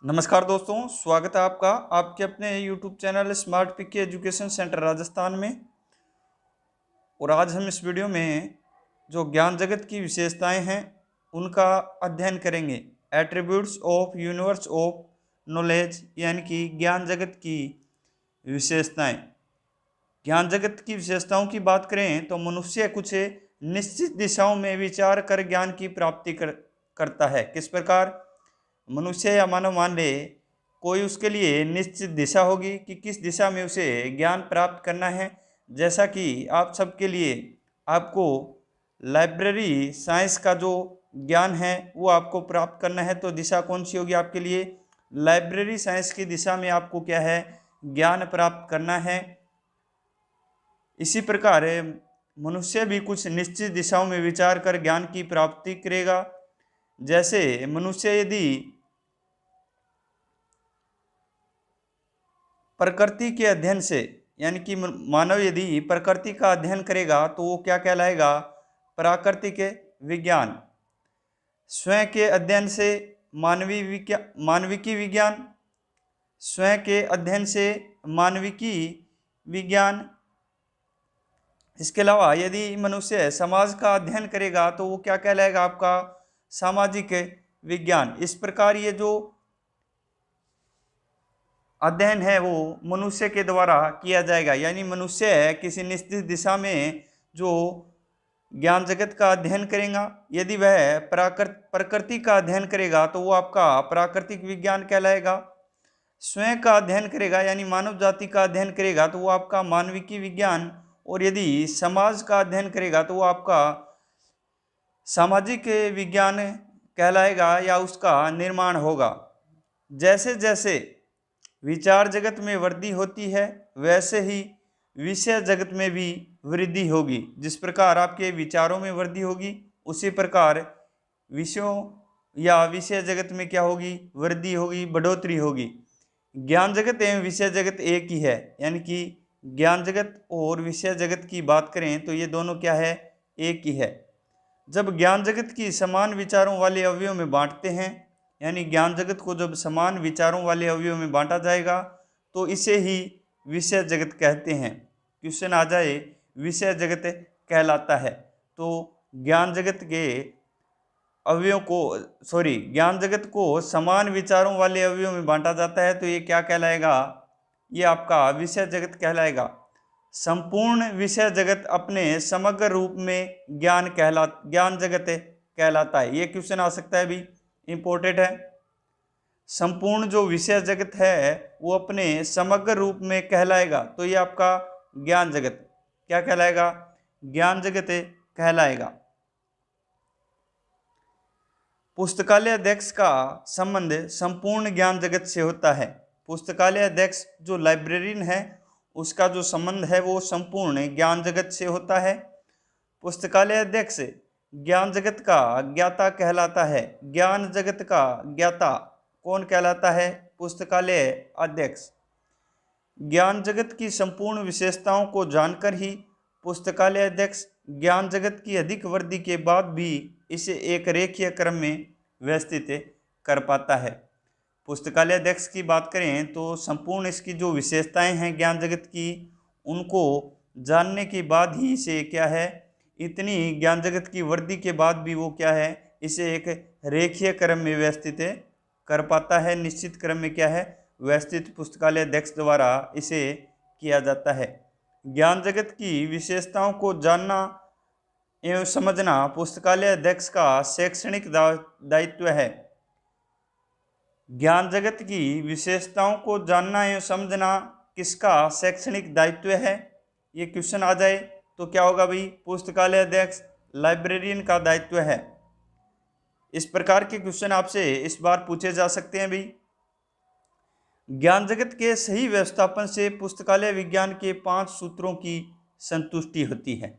नमस्कार दोस्तों, स्वागत है आपका आपके अपने यूट्यूब चैनल स्मार्ट पीके एजुकेशन सेंटर राजस्थान में। और आज हम इस वीडियो में जो ज्ञान जगत की विशेषताएं हैं उनका अध्ययन करेंगे। Attributes of universe of knowledge, यानी कि ज्ञान जगत की विशेषताएं। ज्ञान जगत की विशेषताओं की बात करें तो मनुष्य कुछ निश्चित दिशाओं में विचार कर ज्ञान की प्राप्ति करता है। किस प्रकार? मनुष्य या मानव मान ले, कोई उसके लिए निश्चित दिशा होगी कि किस दिशा में उसे ज्ञान प्राप्त करना है। जैसा कि आप सबके लिए आपको लाइब्रेरी साइंस का जो ज्ञान है वो आपको प्राप्त करना है, तो दिशा कौन सी होगी आपके लिए? लाइब्रेरी साइंस की दिशा में आपको क्या है? ज्ञान प्राप्त करना है। इसी प्रकार मनुष्य भी कुछ निश्चित दिशाओं में विचार कर ज्ञान की प्राप्ति करेगा। जैसे मनुष्य यदि प्रकृति के अध्ययन से, यानी कि मानव यदि प्रकृति का अध्ययन करेगा तो वो क्या कहलाएगा? प्राकृतिक विज्ञान। स्वयं के अध्ययन से मानविकी विज्ञान, स्वयं के अध्ययन से मानविकी विज्ञान। इसके अलावा यदि मनुष्य समाज का अध्ययन करेगा तो वो क्या कहलाएगा? आपका सामाजिक विज्ञान। इस प्रकार ये जो अध्ययन है वो मनुष्य के द्वारा किया जाएगा, यानी मनुष्य किसी निश्चित दिशा में जो ज्ञान जगत का अध्ययन करेगा। यदि वह प्रकृति का अध्ययन करेगा तो वो आपका प्राकृतिक विज्ञान कहलाएगा। स्वयं का अध्ययन करेगा यानी मानव जाति का अध्ययन करेगा तो वो आपका मानविकी विज्ञान। और यदि समाज का अध्ययन करेगा तो वो आपका सामाजिक विज्ञान कहलाएगा या उसका निर्माण होगा। जैसे जैसे विचार जगत में वृद्धि होती है वैसे ही विषय जगत में भी वृद्धि होगी। जिस प्रकार आपके विचारों में वृद्धि होगी उसी प्रकार विषयों या विषय जगत में क्या होगी? वृद्धि होगी, बढ़ोतरी होगी। ज्ञान जगत एवं विषय जगत एक ही है, यानी कि ज्ञान जगत और विषय जगत की बात करें तो ये दोनों क्या है? एक ही है। जब ज्ञान जगत की समान विचारों वाले अवयवों में बांटते हैं, यानी ज्ञान जगत को जब समान विचारों वाले अवयवों में बांटा जाएगा तो इसे ही विषय जगत कहते हैं। क्वेश्चन आ जाए विषय जगत कहलाता है, तो ज्ञान जगत के अवयवों को ज्ञान जगत को समान विचारों वाले अवयवों में बांटा जाता है तो ये क्या कहलाएगा? ये आपका विषय जगत कहलाएगा। संपूर्ण विषय जगत अपने समग्र रूप में ज्ञान जगत कहलाता है। ये क्वेश्चन आ सकता है, भी इंपॉर्टेंट है। संपूर्ण जो विषय जगत है वो अपने समग्र रूप में कहलाएगा तो ये आपका ज्ञान जगत क्या कहलाएगा? ज्ञान जगत कहलाएगा। पुस्तकालय अध्यक्ष का संबंध संपूर्ण ज्ञान जगत से होता है। पुस्तकालय अध्यक्ष जो लाइब्रेरियन है उसका जो संबंध है वो संपूर्ण ज्ञान जगत से होता है। पुस्तकालय अध्यक्ष ज्ञान जगत का ज्ञाता कहलाता है। ज्ञान जगत का ज्ञाता कौन कहलाता है? पुस्तकालय अध्यक्ष। ज्ञान जगत की संपूर्ण विशेषताओं को जानकर ही पुस्तकालय अध्यक्ष ज्ञान जगत की अधिक वृद्धि के बाद भी इसे एक रेखीय क्रम में व्यवस्थित कर पाता है। पुस्तकालय अध्यक्ष की बात करें तो संपूर्ण इसकी जो विशेषताएं हैं ज्ञान जगत की, उनको जानने के बाद ही इसे क्या है? इतनी ज्ञान जगत की वृद्धि के बाद भी वो क्या है? इसे एक रेखीय क्रम में व्यवस्थित कर पाता है। निश्चित क्रम में क्या है? व्यवस्थित पुस्तकालय अध्यक्ष द्वारा इसे किया जाता है। ज्ञान जगत की विशेषताओं को जानना एवं समझना पुस्तकालय अध्यक्ष का शैक्षणिक दायित्व है। ज्ञान जगत की विशेषताओं को जानना एवं समझना किसका शैक्षणिक दायित्व है? ये क्वेश्चन आ जाए तो क्या होगा भाई? पुस्तकालय अध्यक्ष लाइब्रेरियन का दायित्व है। इस प्रकार के क्वेश्चन आपसे इस बार पूछे जा सकते हैं भाई। ज्ञान जगत के सही व्यवस्थापन से पुस्तकालय विज्ञान के 5 सूत्रों की संतुष्टि होती है।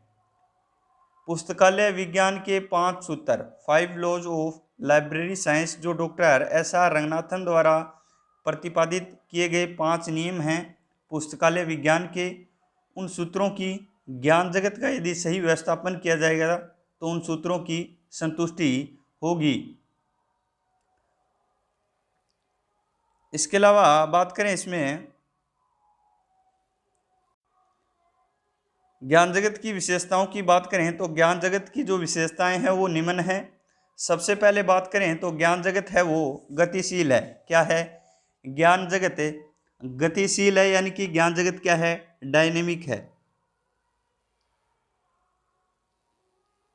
पुस्तकालय विज्ञान के 5 सूत्र, 5 लॉज ऑफ लाइब्रेरी साइंस, जो डॉक्टर SR रंगनाथन द्वारा प्रतिपादित किए गए 5 नियम हैं पुस्तकालय विज्ञान के। उन सूत्रों की ज्ञान जगत का यदि सही व्यवस्थापन किया जाएगा तो उन सूत्रों की संतुष्टि होगी। इसके अलावा बात करें इसमें ज्ञान जगत की विशेषताओं की बात करें तो ज्ञान जगत की जो विशेषताएं हैं वो निम्न हैं। सबसे पहले बात करें तो ज्ञान जगत है वो गतिशील है। क्या है? ज्ञान जगत गतिशील है, यानी कि ज्ञान जगत क्या है? डायनेमिक है।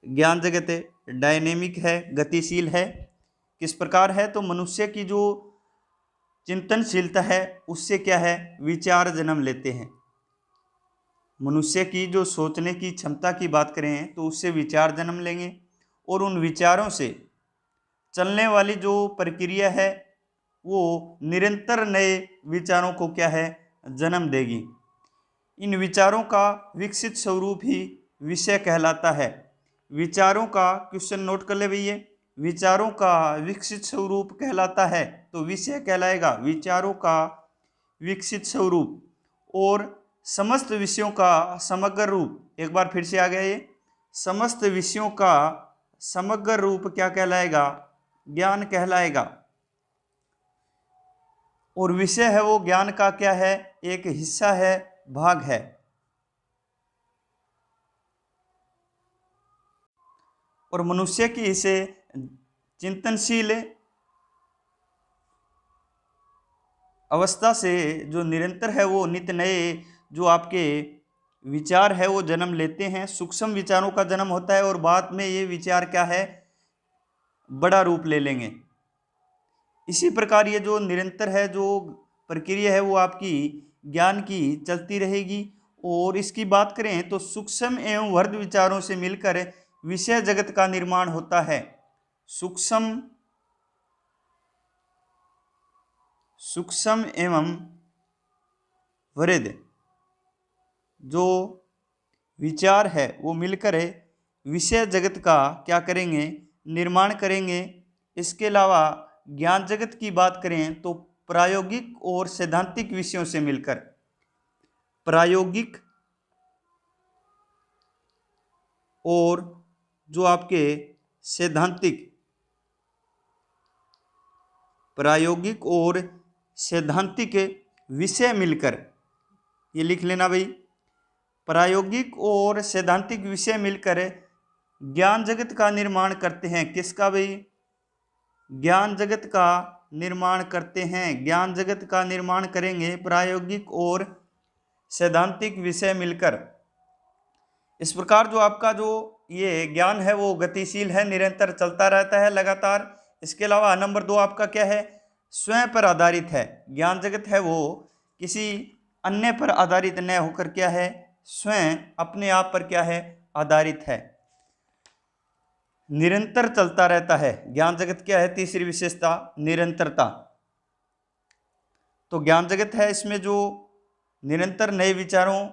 ज्ञान जगत डायनेमिक है, गतिशील है। किस प्रकार है? तो मनुष्य की जो चिंतनशीलता है उससे क्या है? विचार जन्म लेते हैं। मनुष्य की जो सोचने की क्षमता की बात करें तो उससे विचार जन्म लेंगे, और उन विचारों से चलने वाली जो प्रक्रिया है वो निरंतर नए विचारों को क्या है? जन्म देगी। इन विचारों का विकसित स्वरूप ही विषय कहलाता है। विचारों का, क्वेश्चन नोट कर ले भैया, विचारों का विकसित स्वरूप कहलाता है तो विषय कहलाएगा विचारों का विकसित स्वरूप, और समस्त विषयों का समग्र रूप। एक बार फिर से आ गया ये, समस्त विषयों का समग्र रूप क्या कहलाएगा? ज्ञान कहलाएगा। और विषय है वो ज्ञान का क्या है? एक हिस्सा है, भाग है। और मनुष्य की इसे चिंतनशील अवस्था से जो निरंतर है वो नित्य नए जो आपके विचार है वो जन्म लेते हैं। सूक्ष्म विचारों का जन्म होता है और बाद में ये विचार क्या है? बड़ा रूप ले लेंगे। इसी प्रकार ये जो निरंतर है जो प्रक्रिया है वो आपकी ज्ञान की चलती रहेगी। और इसकी बात करें तो सूक्ष्म एवं वर्ध विचारों से मिलकर विषय जगत का निर्माण होता है। सूक्ष्म एवं वृद्ध जो विचार है वो मिलकर विषय जगत का क्या करेंगे? निर्माण करेंगे। इसके अलावा ज्ञान जगत की बात करें तो प्रायोगिक और सैद्धांतिक विषयों से मिलकर, प्रायोगिक और जो आपके सैद्धांतिक, प्रायोगिक और सैद्धांतिक विषय मिलकर, ये लिख लेना भाई, प्रायोगिक और सैद्धांतिक विषय मिलकर ज्ञान जगत का निर्माण करते हैं। किसका भाई? ज्ञान जगत का निर्माण करते हैं। ज्ञान जगत का निर्माण करेंगे प्रायोगिक और सैद्धांतिक विषय मिलकर। इस प्रकार जो आपका जो ये ज्ञान है वो गतिशील है, निरंतर चलता रहता है लगातार। इसके अलावा नंबर 2 आपका क्या है? स्वयं पर आधारित है। ज्ञान जगत है वो किसी अन्य पर आधारित न होकर क्या है? स्वयं अपने आप पर क्या है? आधारित है, निरंतर चलता रहता है। ज्ञान जगत क्या है? तीसरी विशेषता निरंतरता। तो ज्ञान जगत है इसमें जो निरंतर नए विचारों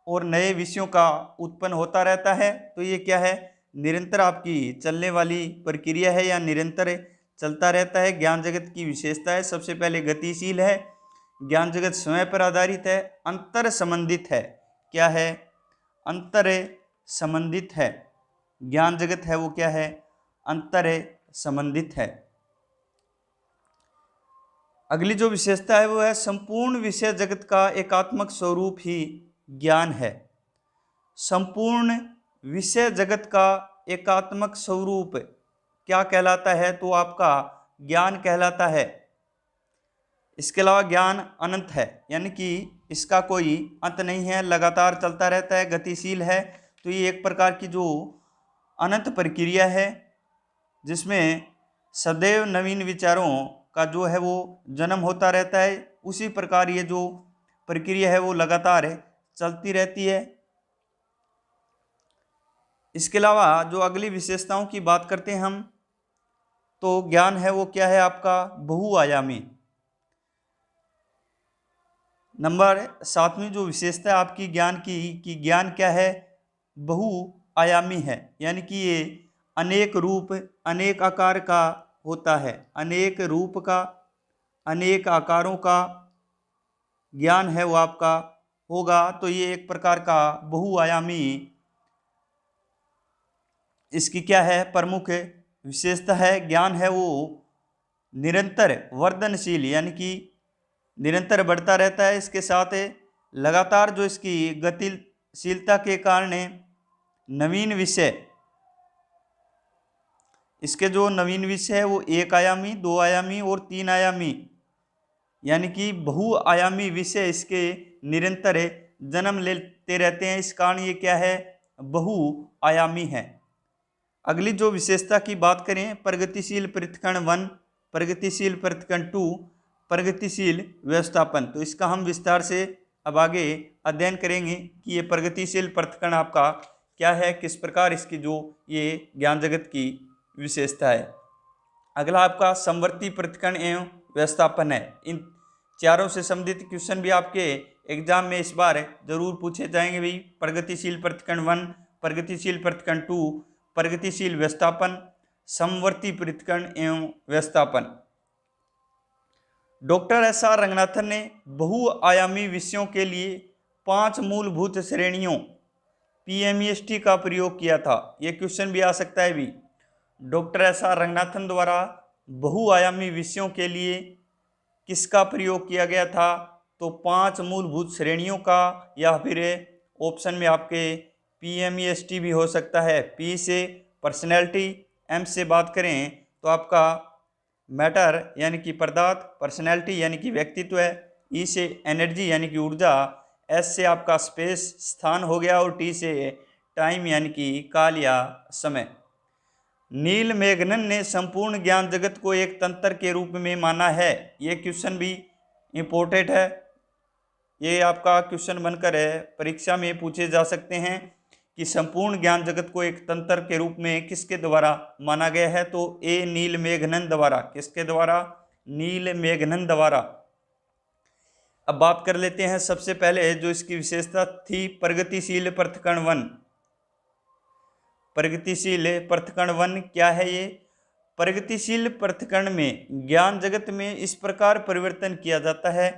और नए विषयों का उत्पन्न होता रहता है, तो ये क्या है? निरंतर आपकी चलने वाली प्रक्रिया है या निरंतर चलता रहता है। ज्ञान जगत की विशेषता है, सबसे पहले गतिशील है, ज्ञान जगत स्वयं पर आधारित है, अंतर संबंधित है। क्या है? अंतर संबंधित है। ज्ञान जगत है वो क्या है? अंतर संबंधित है। अगली जो विशेषता है वो है संपूर्ण विषय जगत का एकात्मक स्वरूप ही ज्ञान है। संपूर्ण विषय जगत का एकात्मक स्वरूप क्या कहलाता है? तो आपका ज्ञान कहलाता है। इसके अलावा ज्ञान अनंत है, यानी कि इसका कोई अंत नहीं है, लगातार चलता रहता है, गतिशील है। तो ये एक प्रकार की जो अनंत प्रक्रिया है जिसमें सदैव नवीन विचारों का जो है वो जन्म होता रहता है। उसी प्रकार ये जो प्रक्रिया है वो लगातार चलती रहती है। इसके अलावा जो अगली विशेषताओं की बात करते हैं हम, तो ज्ञान है वो क्या है? आपका बहुआयामी। नंबर 7वीं जो विशेषता है आपकी ज्ञान की कि ज्ञान क्या है? बहुआयामी है, यानी कि ये अनेक रूप अनेक आकार का होता है। अनेक रूप का, अनेक आकारों का ज्ञान है वो आपका होगा। तो ये एक प्रकार का बहुआयामी इसकी क्या है? प्रमुख विशेषता है। ज्ञान है वो निरंतर वर्धनशील, यानी कि निरंतर बढ़ता रहता है। इसके साथ लगातार जो इसकी गतिशीलता के कारण नवीन विषय, इसके जो नवीन विषय है वो एक आयामी, दो आयामी और तीन आयामी यानी कि बहुआयामी विषय इसके निरंतर जन्म लेते रहते हैं। इस कारण ये क्या है, बहुआयामी है। अगली जो विशेषता की बात करें, प्रगतिशील पृथक्करण 1, प्रगतिशील पृथक्करण 2, प्रगतिशील व्यवस्थापन। तो इसका हम विस्तार से अब आगे अध्ययन करेंगे कि ये प्रगतिशील पृथक्करण आपका क्या है, किस प्रकार इसकी जो ये ज्ञान जगत की विशेषता है। अगला आपका समवर्ती पृथक्करण एवं व्यवस्थापन है। इन चारों से संबंधित क्वेश्चन भी आपके एग्जाम में इस बार जरूर पूछे जाएंगे भाई। प्रगतिशील पृथक्करण 1, प्रगतिशील पृथक्करण 2, प्रगतिशील व्यवस्थापन, समवर्ती पृथक्करण एवं व्यवस्थापन। Doctor SR. रंगनाथन ने बहुआयामी विषयों के लिए 5 मूलभूत श्रेणियों PMEST का प्रयोग किया था। यह क्वेश्चन भी आ सकता है भी। Doctor SR. रंगनाथन द्वारा बहुआयामी विषयों के लिए किसका प्रयोग किया गया था, तो 5 मूलभूत श्रेणियों का, या फिर ऑप्शन में आपके PMEST भी हो सकता है। P से पर्सनैलिटी, M से बात करें तो आपका मैटर यानी कि पदार्थ, पर्सनैलिटी यानी कि व्यक्तित्व है, E से एनर्जी यानी कि ऊर्जा, S से आपका स्पेस स्थान हो गया, और T से टाइम यानी कि काल या समय। नील मेघनन ने संपूर्ण ज्ञान जगत को एक तंत्र के रूप में माना है। ये क्वेश्चन भी इम्पोर्टेंट है। ये आपका क्वेश्चन बनकर परीक्षा में पूछे जा सकते हैं कि संपूर्ण ज्ञान जगत को एक तंत्र के रूप में किसके द्वारा माना गया है, तो ए नील मेघनन द्वारा। किसके द्वारा, नील मेघनन द्वारा। अब बात कर लेते हैं सबसे पहले जो इसकी विशेषता थी, प्रगतिशील पृथक्करण 1। प्रगतिशील पृथक्करण 1 क्या है ये, प्रगतिशील पृथक्करण में ज्ञान जगत में इस प्रकार परिवर्तन किया जाता है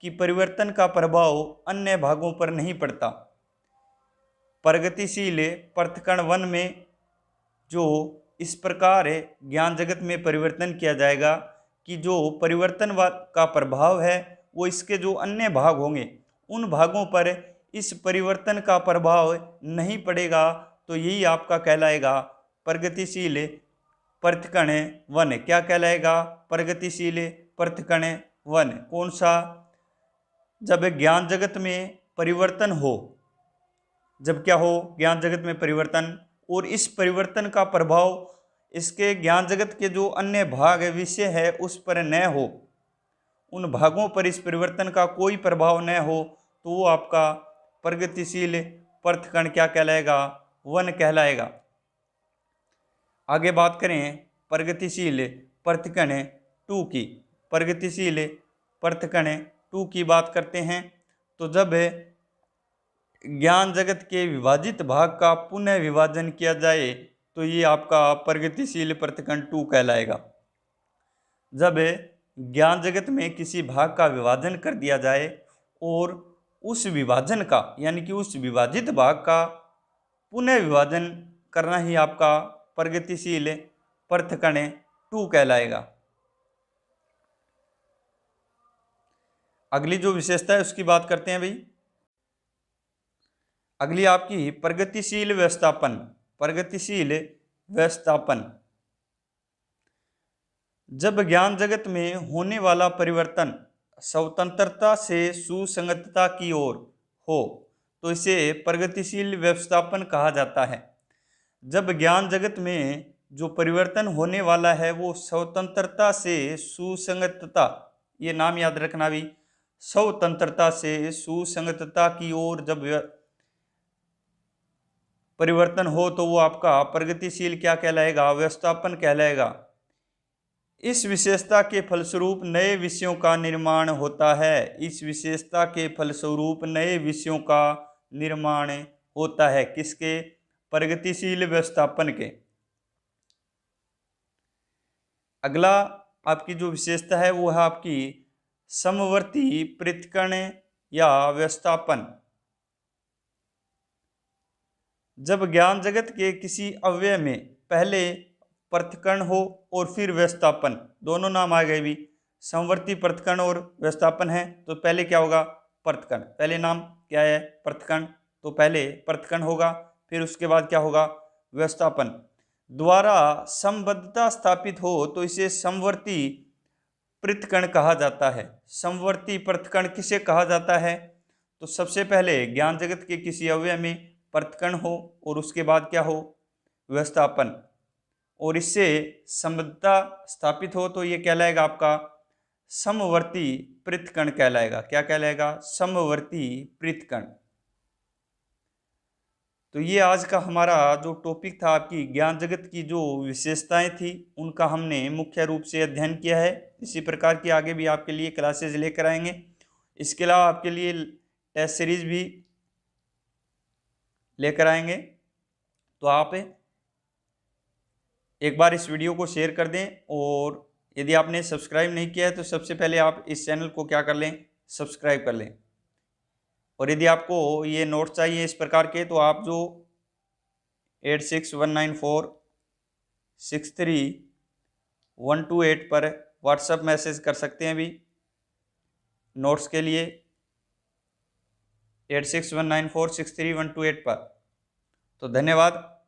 कि परिवर्तन का प्रभाव अन्य भागों पर नहीं पड़ता। प्रगतिशील पृथक्करण 1 में जो इस प्रकार ज्ञान जगत में परिवर्तन किया जाएगा कि जो परिवर्तन का प्रभाव है वो इसके जो अन्य भाग होंगे उन भागों पर इस परिवर्तन का प्रभाव नहीं पड़ेगा। तो यही आपका कहलाएगा प्रगतिशील पृथक्करण 1। क्या कहलाएगा, प्रगतिशील पृथक्करण 1। कौन सा, जब ज्ञान जगत में परिवर्तन हो, जब क्या हो, ज्ञान जगत में परिवर्तन, और इस परिवर्तन का प्रभाव इसके ज्ञान जगत के जो अन्य भाग विषय है उस पर न हो, उन भागों पर इस परिवर्तन का कोई प्रभाव न हो, तो वो आपका प्रगतिशील पृथक्करण क्या कहलाएगा, 1 कहलाएगा। आगे बात करें प्रगतिशील पृथक्करण 2 की। प्रगतिशील पृथक्करण 2 की बात करते हैं तो जब ज्ञान जगत के विभाजित भाग का पुनः विभाजन किया जाए तो ये आपका प्रगतिशील पृथक्करण 2 कहलाएगा। जब ज्ञान जगत में किसी भाग का विभाजन कर दिया जाए और उस विभाजन का यानी कि उस विभाजित भाग का पुनः विभाजन करना ही आपका प्रगतिशील पृथक्करण 2 कहलाएगा। अगली जो विशेषता है उसकी बात करते हैं भाई। अगली आपकी प्रगतिशील व्यवस्थापन। प्रगतिशील व्यवस्थापन, जब ज्ञान जगत में होने वाला परिवर्तन स्वतंत्रता से सुसंगतता की ओर हो तो इसे प्रगतिशील व्यवस्थापन कहा जाता है। जब ज्ञान जगत में जो परिवर्तन होने वाला है वो स्वतंत्रता से सुसंगतता, ये नाम याद रखना भी, स्वतंत्रता से सुसंगतता की ओर जब परिवर्तन हो तो वो आपका प्रगतिशील क्या कहलाएगा, व्यवस्थापन कहलाएगा। इस विशेषता के फलस्वरूप नए विषयों का निर्माण होता है। इस विशेषता के फलस्वरूप नए विषयों का निर्माण होता है, किसके, प्रगतिशील व्यवस्थापन के। अगला आपकी जो विशेषता है वो है आपकी समवर्ती पृथक्करण या व्यवस्थापन। जब ज्ञान जगत के किसी अवयव में पहले पृथक्करण हो और फिर व्यवस्थापन, दोनों नाम आ गए भी, समवर्ती पृथकण और व्यवस्थापन है, तो पहले क्या होगा, पृथकण। पहले नाम क्या है, पृथकण, तो पहले पृथकण होगा, फिर उसके बाद क्या होगा, व्यवस्थापन। द्वारा समबद्धता स्थापित हो तो इसे समवर्ती पृथकण कहा जाता है। समवर्ती पृथकण किसे कहा जाता है, तो सबसे पहले ज्ञान जगत के किसी अवयव में पृथकण हो और उसके बाद क्या हो, व्यवस्थापन, और इससे समबद्धता स्थापित हो तो ये कहलाएगा आपका समवर्ती पृथकण कहलाएगा। क्या कहलाएगा, समवर्ती पृथकण। तो ये आज का हमारा जो टॉपिक था, आपकी ज्ञान जगत की जो विशेषताएं थी उनका हमने मुख्य रूप से अध्ययन किया है। इसी प्रकार की आगे भी आपके लिए क्लासेज लेकर आएंगे। इसके अलावा आपके लिए टेस्ट सीरीज भी लेकर आएंगे। तो आप एक बार इस वीडियो को शेयर कर दें, और यदि आपने सब्सक्राइब नहीं किया है तो सबसे पहले आप इस चैनल को क्या कर लें, सब्सक्राइब कर लें। और यदि आपको ये नोट्स चाहिए इस प्रकार के, तो आप जो 8619463128 पर व्हाट्सएप मैसेज कर सकते हैं अभी नोट्स के लिए, 8619463128 पर। तो धन्यवाद।